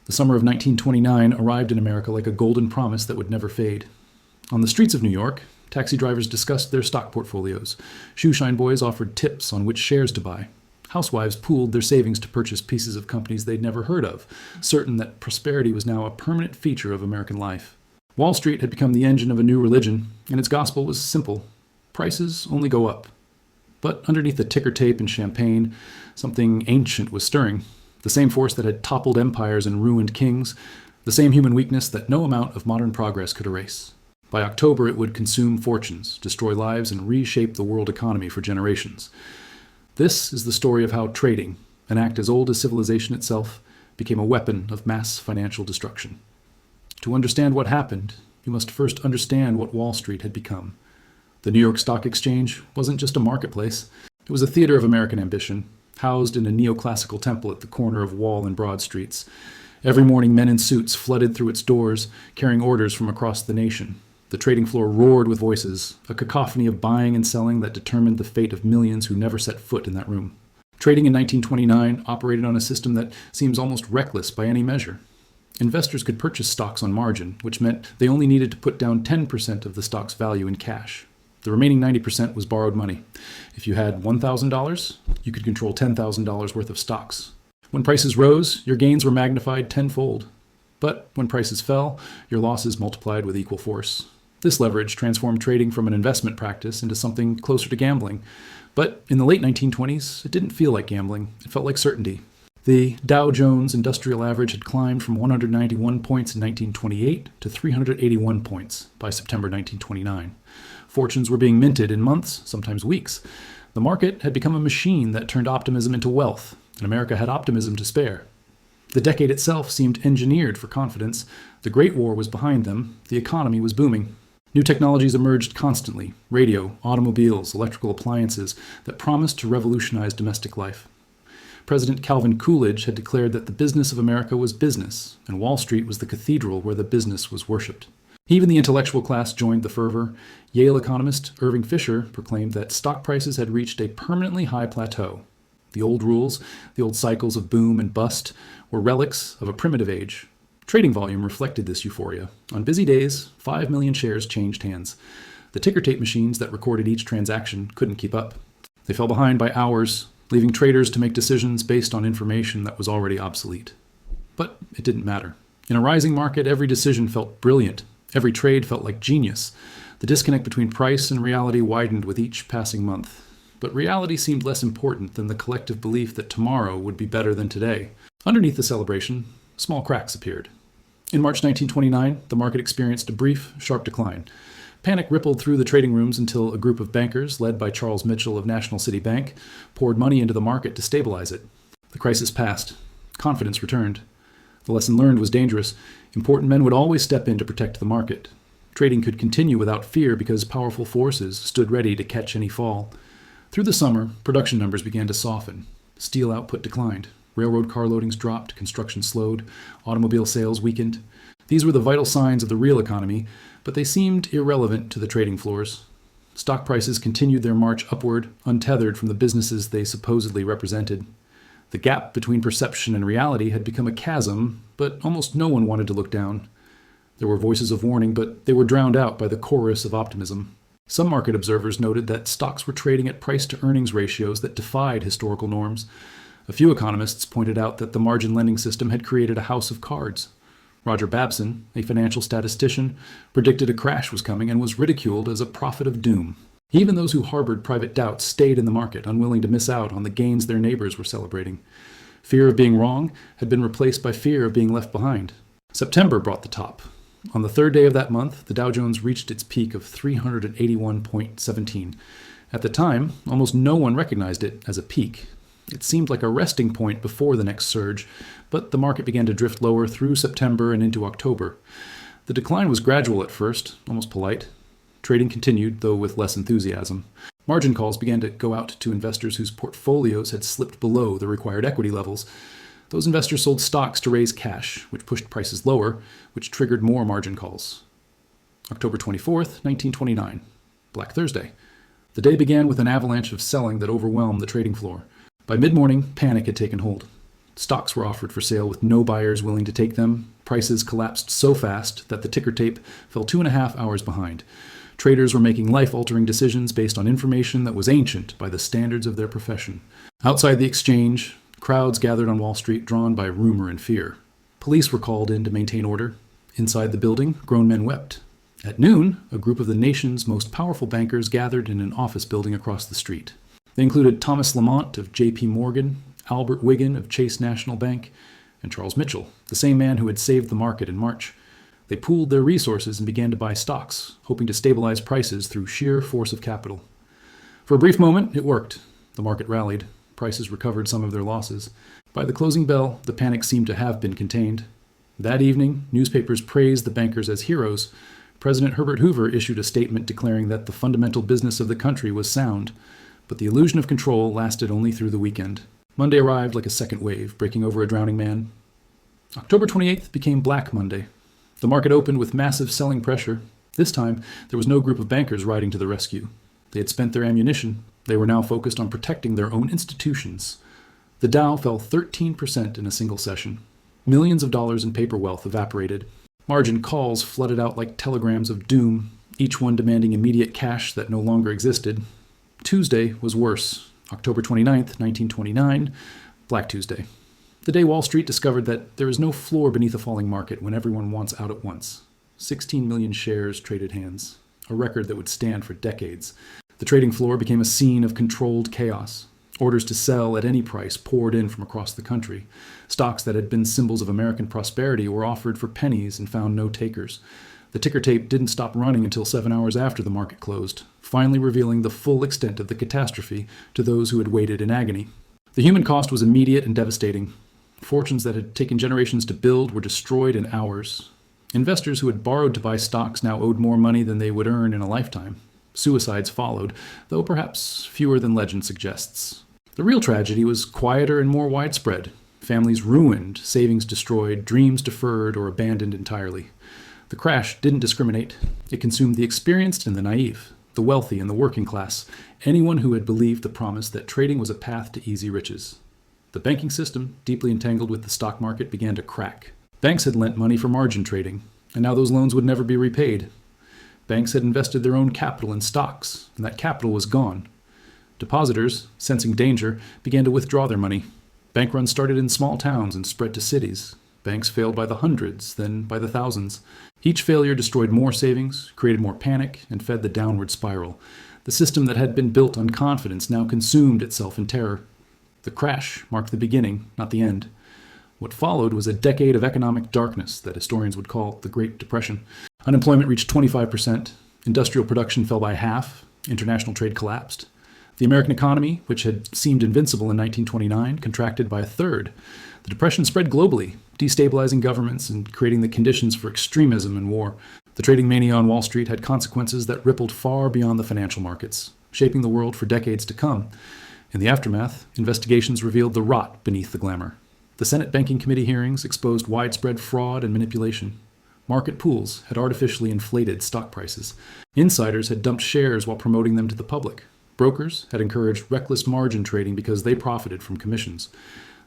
The summer of 1929 arrived in America like a golden promise that would never fade. On the streets of New York, taxi drivers discussed their stock portfolios. Shoeshine boys offered tips on which shares to buy. Housewives pooled their savings to purchase pieces of companies they'd never heard of, certain that prosperity was now a permanent feature of American life. Wall Street had become the engine of a new religion, and its gospel was simple. Prices only go up. But underneath the ticker tape and champagne, something ancient was stirring. The same force that had toppled empires and ruined kings, the same human weakness that no amount of modern progress could erase. By October, it would consume fortunes, destroy lives, and reshape the world economy for generations. This is the story of how trading, an act as old as civilization itself, became a weapon of mass financial destruction. To understand what happened, you must first understand what Wall Street had become. The New York Stock Exchange wasn't just a marketplace. It was a theater of American ambition, housed in a neoclassical temple at the corner of Wall and Broad Streets. Every morning, men in suits flooded through its doors, carrying orders from across the nation. The trading floor roared with voices, a cacophony of buying and selling that determined the fate of millions who never set foot in that room. Trading in 1929 operated on a system that seems almost reckless by any measure. Investors could purchase stocks on margin, which meant they only needed to put down 10% of the stock's value in cash. The remaining 90% was borrowed money. If you had $1,000, you could control $10,000 worth of stocks. When prices rose, your gains were magnified tenfold. But when prices fell, your losses multiplied with equal force. This leverage transformed trading from an investment practice into something closer to gambling. But in the late 1920s, it didn't feel like gambling. It felt like certainty. The Dow Jones Industrial Average had climbed from 191 points in 1928 to 381 points by September 1929. Fortunes were being minted in months, sometimes weeks. The market had become a machine that turned optimism into wealth, and America had optimism to spare. The decade itself seemed engineered for confidence. The Great War was behind them. The economy was booming. New technologies emerged constantly: radio, automobiles, electrical appliances that promised to revolutionize domestic life. President Calvin Coolidge had declared that the business of America was business, and Wall Street was the cathedral where the business was worshipped. Even the intellectual class joined the fervor. Yale economist Irving Fisher proclaimed that stock prices had reached a permanently high plateau. The old rules, the old cycles of boom and bust, were relics of a primitive age. Trading volume reflected this euphoria. On busy days, 5 million shares changed hands. The ticker tape machines that recorded each transaction couldn't keep up. They fell behind by hours, leaving traders to make decisions based on information that was already obsolete. But it didn't matter. In a rising market, every decision felt brilliant. Every trade felt like genius. The disconnect between price and reality widened with each passing month. But reality seemed less important than the collective belief that tomorrow would be better than today. Underneath the celebration, small cracks appeared. In March 1929, the market experienced a brief, sharp decline. Panic rippled through the trading rooms until a group of bankers, led by Charles Mitchell of National City Bank, poured money into the market to stabilize it. The crisis passed. Confidence returned. The lesson learned was dangerous. Important men would always step in to protect the market. Trading could continue without fear because powerful forces stood ready to catch any fall. Through the summer, production numbers began to soften. Steel output declined. Railroad car loadings dropped, construction slowed, automobile sales weakened. These were the vital signs of the real economy, but they seemed irrelevant to the trading floors. Stock prices continued their march upward, untethered from the businesses they supposedly represented. The gap between perception and reality had become a chasm, but almost no one wanted to look down. There were voices of warning, but they were drowned out by the chorus of optimism. Some market observers noted that stocks were trading at price-to-earnings ratios that defied historical norms. A few economists pointed out that the margin lending system had created a house of cards. Roger Babson, a financial statistician, predicted a crash was coming and was ridiculed as a prophet of doom. Even those who harbored private doubts stayed in the market, unwilling to miss out on the gains their neighbors were celebrating. Fear of being wrong had been replaced by fear of being left behind. September brought the top. On the third day of that month, the Dow Jones reached its peak of 381.17. At the time, almost no one recognized it as a peak. It seemed like a resting point before the next surge, but the market began to drift lower through September and into October. The decline was gradual at first, almost polite. Trading continued, though with less enthusiasm. Margin calls began to go out to investors whose portfolios had slipped below the required equity levels. Those investors sold stocks to raise cash, which pushed prices lower, which triggered more margin calls. October 24th, 1929. Black Thursday. The day began with an avalanche of selling that overwhelmed the trading floor. By mid-morning, panic had taken hold. Stocks were offered for sale with no buyers willing to take them. Prices collapsed so fast that the ticker tape fell 2.5 hours behind. Traders were making life-altering decisions based on information that was ancient by the standards of their profession. Outside the exchange, crowds gathered on Wall Street drawn by rumor and fear. Police were called in to maintain order. Inside the building, grown men wept. At noon, a group of the nation's most powerful bankers gathered in an office building across the street. They included Thomas Lamont of J.P. Morgan, Albert Wiggin of Chase National Bank, and Charles Mitchell, the same man who had saved the market in March. They pooled their resources and began to buy stocks, hoping to stabilize prices through sheer force of capital. For a brief moment, it worked. The market rallied. Prices recovered some of their losses. By the closing bell, the panic seemed to have been contained. That evening, newspapers praised the bankers as heroes. President Herbert Hoover issued a statement declaring that the fundamental business of the country was sound, but the illusion of control lasted only through the weekend. Monday arrived like a second wave, breaking over a drowning man. October 28th became Black Monday. The market opened with massive selling pressure. This time, there was no group of bankers riding to the rescue. They had spent their ammunition. They were now focused on protecting their own institutions. The Dow fell 13% in a single session. Millions of dollars in paper wealth evaporated. Margin calls flooded out like telegrams of doom, each one demanding immediate cash that no longer existed. Tuesday was worse. October 29th, 1929, Black Tuesday. The day Wall Street discovered that there is no floor beneath a falling market when everyone wants out at once. 16 million shares traded hands, a record that would stand for decades. The trading floor became a scene of controlled chaos. Orders to sell at any price poured in from across the country. Stocks that had been symbols of American prosperity were offered for pennies and found no takers. The ticker tape didn't stop running until 7 hours after the market closed, finally revealing the full extent of the catastrophe to those who had waited in agony. The human cost was immediate and devastating. Fortunes that had taken generations to build were destroyed in hours. Investors who had borrowed to buy stocks now owed more money than they would earn in a lifetime. Suicides followed, though perhaps fewer than legend suggests. The real tragedy was quieter and more widespread. Families ruined, savings destroyed, dreams deferred or abandoned entirely. The crash didn't discriminate. It consumed the experienced and the naive, the wealthy and the working class, anyone who had believed the promise that trading was a path to easy riches. The banking system, deeply entangled with the stock market, began to crack. Banks had lent money for margin trading, and now those loans would never be repaid. Banks had invested their own capital in stocks, and that capital was gone. Depositors, sensing danger, began to withdraw their money. Bank runs started in small towns and spread to cities. Banks failed by the hundreds, then by the thousands. Each failure destroyed more savings, created more panic, and fed the downward spiral. The system that had been built on confidence now consumed itself in terror. The crash marked the beginning, not the end. What followed was a decade of economic darkness that historians would call the Great Depression. Unemployment reached 25%. Industrial production fell by half. International trade collapsed. The American economy, which had seemed invincible in 1929, contracted by a third. The Depression spread globally, destabilizing governments and creating the conditions for extremism and war. The trading mania on Wall Street had consequences that rippled far beyond the financial markets, shaping the world for decades to come. In the aftermath, investigations revealed the rot beneath the glamour. The Senate Banking Committee hearings exposed widespread fraud and manipulation. Market pools had artificially inflated stock prices. Insiders had dumped shares while promoting them to the public. Brokers had encouraged reckless margin trading because they profited from commissions.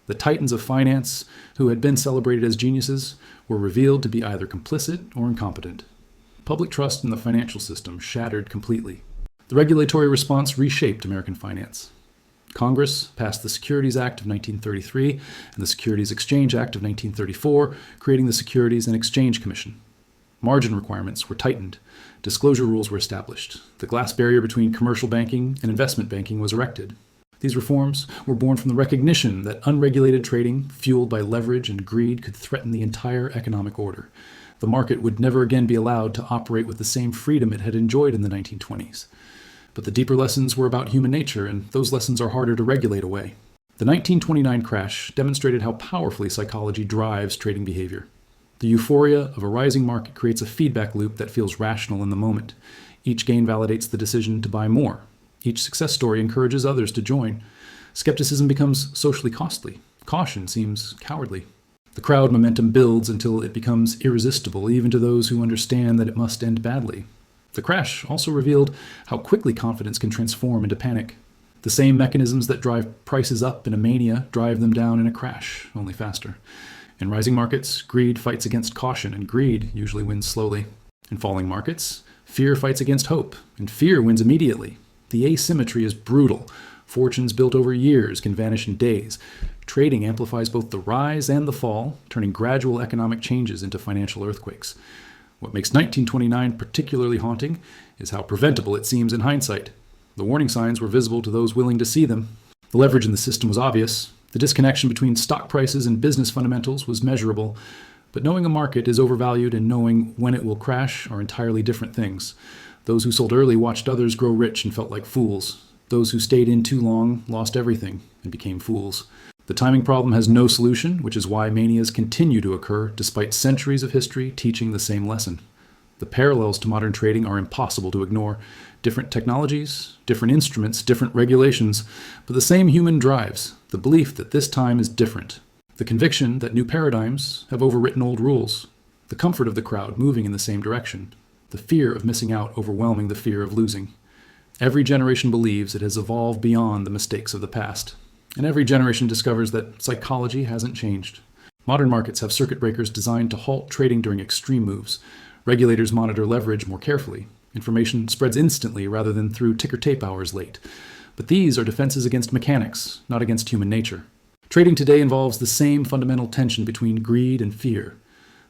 The titans of finance, who had been celebrated as geniuses, were revealed to be either complicit or incompetent. Public trust in the financial system shattered completely. The regulatory response reshaped American finance. Congress passed the Securities Act of 1933 and the Securities Exchange Act of 1934, creating the Securities and Exchange Commission. Margin requirements were tightened. Disclosure rules were established. The glass barrier between commercial banking and investment banking was erected. These reforms were born from the recognition that unregulated trading, fueled by leverage and greed, could threaten the entire economic order. The market would never again be allowed to operate with the same freedom it had enjoyed in the 1920s. But the deeper lessons were about human nature, and those lessons are harder to regulate away. The 1929 crash demonstrated how powerfully psychology drives trading behavior. The euphoria of a rising market creates a feedback loop that feels rational in the moment. Each gain validates the decision to buy more. Each success story encourages others to join. Skepticism becomes socially costly. Caution seems cowardly. The crowd momentum builds until it becomes irresistible, even to those who understand that it must end badly. The crash also revealed how quickly confidence can transform into panic. The same mechanisms that drive prices up in a mania drive them down in a crash, only faster. In rising markets, greed fights against caution, and greed usually wins slowly. In falling markets, fear fights against hope, and fear wins immediately. The asymmetry is brutal. Fortunes built over years can vanish in days. Trading amplifies both the rise and the fall, turning gradual economic changes into financial earthquakes. What makes 1929 particularly haunting is how preventable it seems in hindsight. The warning signs were visible to those willing to see them. The leverage in the system was obvious. The disconnection between stock prices and business fundamentals was measurable. But knowing a market is overvalued and knowing when it will crash are entirely different things. Those who sold early watched others grow rich and felt like fools. Those who stayed in too long lost everything and became fools. The timing problem has no solution, which is why manias continue to occur despite centuries of history teaching the same lesson. The parallels to modern trading are impossible to ignore. Different technologies, different instruments, different regulations, but the same human drives, the belief that this time is different. The conviction that new paradigms have overwritten old rules. The comfort of the crowd moving in the same direction. The fear of missing out overwhelming the fear of losing. Every generation believes it has evolved beyond the mistakes of the past. And every generation discovers that psychology hasn't changed. Modern markets have circuit breakers designed to halt trading during extreme moves. Regulators monitor leverage more carefully. Information spreads instantly rather than through ticker tape hours late. But these are defenses against mechanics, not against human nature. Trading today involves the same fundamental tension between greed and fear.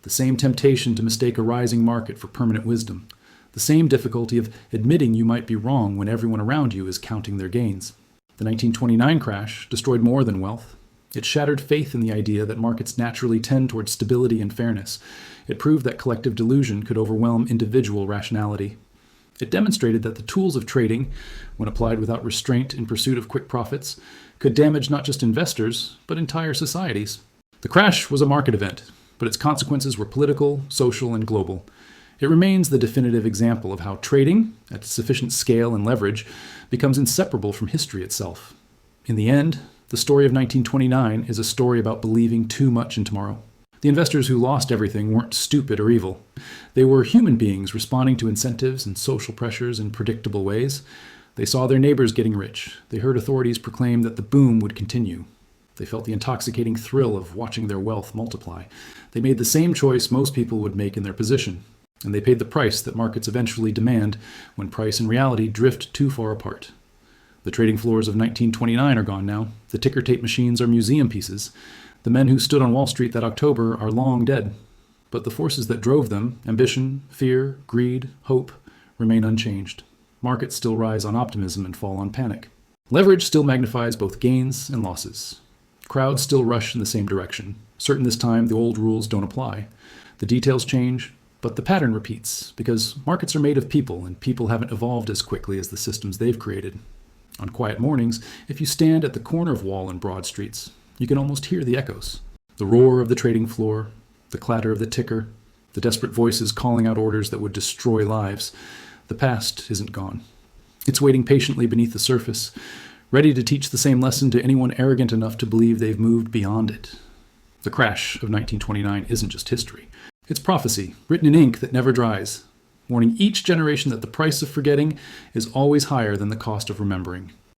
The same temptation to mistake a rising market for permanent wisdom. The same difficulty of admitting you might be wrong when everyone around you is counting their gains. The 1929 crash destroyed more than wealth. It shattered faith in the idea that markets naturally tend towards stability and fairness. It proved that collective delusion could overwhelm individual rationality. It demonstrated that the tools of trading, when applied without restraint in pursuit of quick profits, could damage not just investors, but entire societies. The crash was a market event, but its consequences were political, social, and global. It remains the definitive example of how trading, at sufficient scale and leverage, becomes inseparable from history itself. In the end, the story of 1929 is a story about believing too much in tomorrow. The investors who lost everything weren't stupid or evil. They were human beings responding to incentives and social pressures in predictable ways. They saw their neighbors getting rich. They heard authorities proclaim that the boom would continue. They felt the intoxicating thrill of watching their wealth multiply. They made the same choice most people would make in their position. And they paid the price that markets eventually demand when price and reality drift too far apart. The trading floors of 1929 are gone now. The ticker tape machines are museum pieces. The men who stood on Wall Street that October are long dead. But the forces that drove them, ambition, fear, greed, hope, remain unchanged. Markets still rise on optimism and fall on panic. Leverage still magnifies both gains and losses. Crowds still rush in the same direction. Certain this time the old rules don't apply. The details change, but the pattern repeats, because markets are made of people, and people haven't evolved as quickly as the systems they've created. On quiet mornings, if you stand at the corner of Wall and Broad Streets, you can almost hear the echoes. The roar of the trading floor, the clatter of the ticker, the desperate voices calling out orders that would destroy lives. The past isn't gone. It's waiting patiently beneath the surface, ready to teach the same lesson to anyone arrogant enough to believe they've moved beyond it. The crash of 1929 isn't just history. It's prophecy, written in ink that never dries, warning each generation that the price of forgetting is always higher than the cost of remembering.